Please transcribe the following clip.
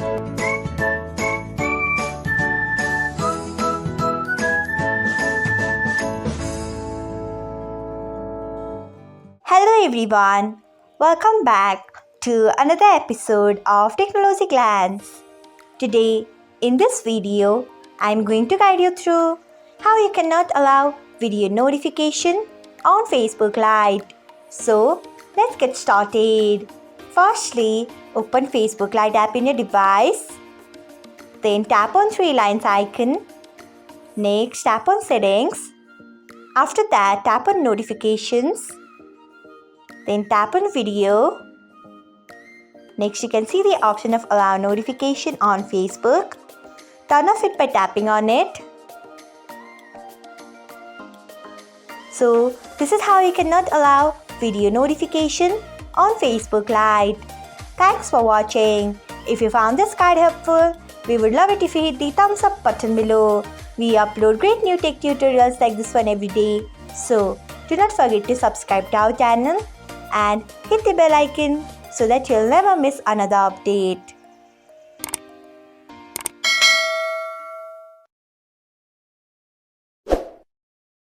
Hello everyone, welcome back to another episode of Technologyglance. Today, in this video, I am going to guide you through how you cannot allow video notification on Facebook Lite. So, let's get started. Firstly, open Facebook Lite app in your device. Then tap on three lines icon. Next, tap on settings. After that, tap on notifications. Then tap on video. Next, you can see the option of allow notification on Facebook. Turn off it by tapping on it. So, this is how you cannot allow video notification on Facebook Lite. Thanks for watching. If you found this guide helpful, we would love it if you hit the thumbs up button below. We upload great new tech tutorials like this one every day. So, do not forget to subscribe to our channel and hit the bell icon so that you'll never miss another update.